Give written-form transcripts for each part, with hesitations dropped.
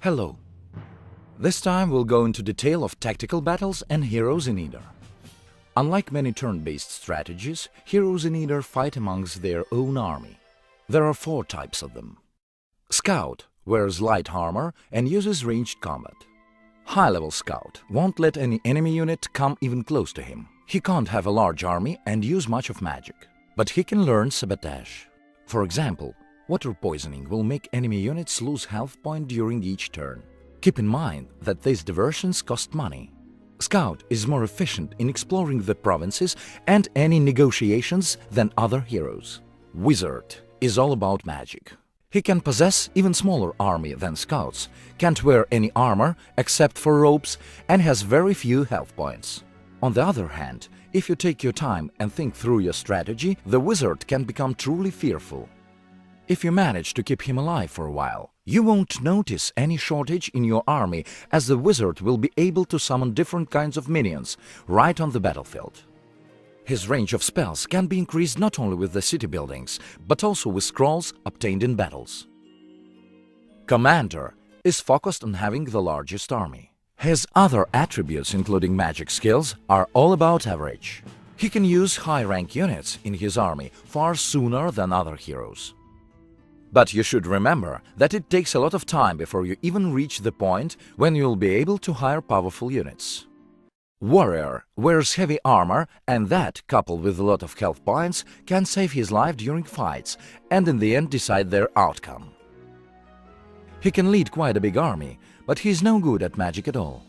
Hello. This time we'll go into detail of tactical battles and heroes in Eador. Unlike many turn-based strategies, heroes in Eador fight amongst their own army. There are 4 types of them. Scout wears light armor and uses ranged combat. High-level Scout won't let any enemy unit come even close to him. He can't have a large army and use much of magic, but he can learn sabotage. For example, water poisoning will make enemy units lose health point during each turn. Keep in mind that these diversions cost money. Scout is more efficient in exploring the provinces and any negotiations than other heroes. Wizard is all about magic. He can possess even smaller army than Scouts, can't wear any armor except for robes, and has very few health points. On the other hand, if you take your time and think through your strategy, the wizard can become truly fearful. If you manage to keep him alive for a while, you won't notice any shortage in your army, as the wizard will be able to summon different kinds of minions right on the battlefield. His range of spells can be increased not only with the city buildings, but also with scrolls obtained in battles. Commander is focused on having the largest army. His other attributes, including magic skills, are all about average. He can use high-rank units in his army far sooner than other heroes. But you should remember that it takes a lot of time before you even reach the point when you'll be able to hire powerful units. Warrior wears heavy armor, and that, coupled with a lot of health points, can save his life during fights and in the end decide their outcome. He can lead quite a big army, but he's no good at magic at all.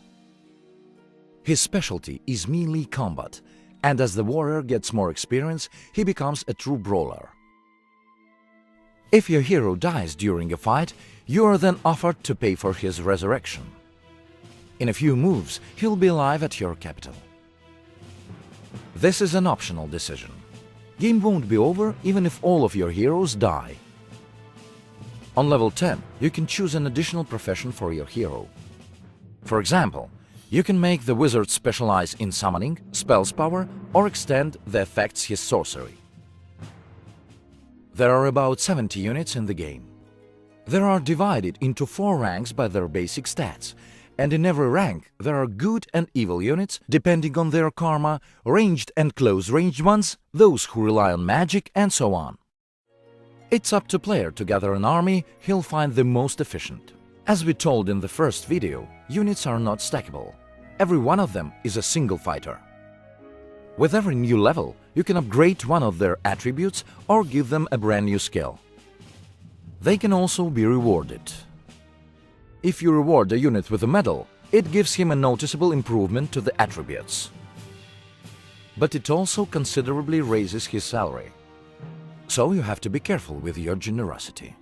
His specialty is melee combat, and as the warrior gets more experience, he becomes a true brawler. If your hero dies during a fight, you are then offered to pay for his resurrection. In a few moves, he'll be alive at your capital. This is an optional decision. Game won't be over even if all of your heroes die. On level 10, you can choose an additional profession for your hero. For example, you can make the wizard specialize in summoning, spells power, or extend the effects his sorcery. There are about 70 units in the game. They are divided into 4 ranks by their basic stats, and in every rank there are good and evil units depending on their karma, ranged and close-ranged ones, those who rely on magic, and so on. It's up to player to gather an army he'll find the most efficient. As we told in the first video, units are not stackable. Every one of them is a single fighter. With every new level, you can upgrade one of their attributes or give them a brand new skill. They can also be rewarded. If you reward a unit with a medal, it gives him a noticeable improvement to the attributes. But it also considerably raises his salary. So you have to be careful with your generosity.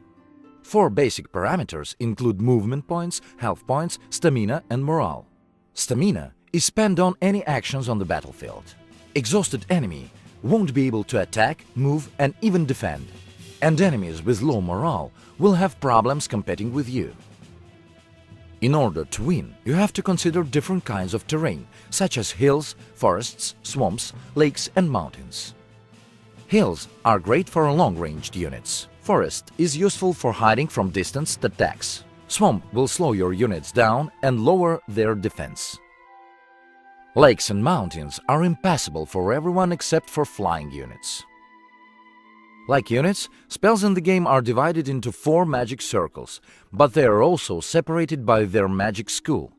4 basic parameters include movement points, health points, stamina and morale. Stamina is spent on any actions on the battlefield. Exhausted enemy won't be able to attack, move and even defend. And enemies with low morale will have problems competing with you. In order to win, you have to consider different kinds of terrain, such as hills, forests, swamps, lakes and mountains. Hills are great for long-ranged units. Forest is useful for hiding from distanced attacks. Swamp will slow your units down and lower their defense. Lakes and mountains are impassable for everyone except for flying units. Like units, spells in the game are divided into 4 magic circles, but they are also separated by their magic school.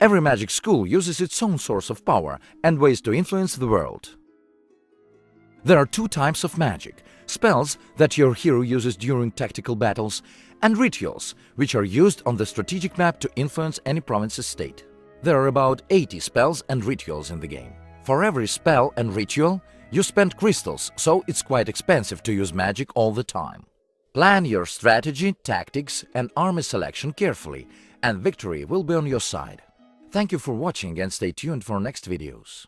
Every magic school uses its own source of power and ways to influence the world. There are 2 types of magic: spells that your hero uses during tactical battles, and rituals, which are used on the strategic map to influence any province's state. There are about 80 spells and rituals in the game. For every spell and ritual, you spend crystals, so it's quite expensive to use magic all the time. Plan your strategy, tactics and army selection carefully, and victory will be on your side. Thank you for watching and stay tuned for next videos.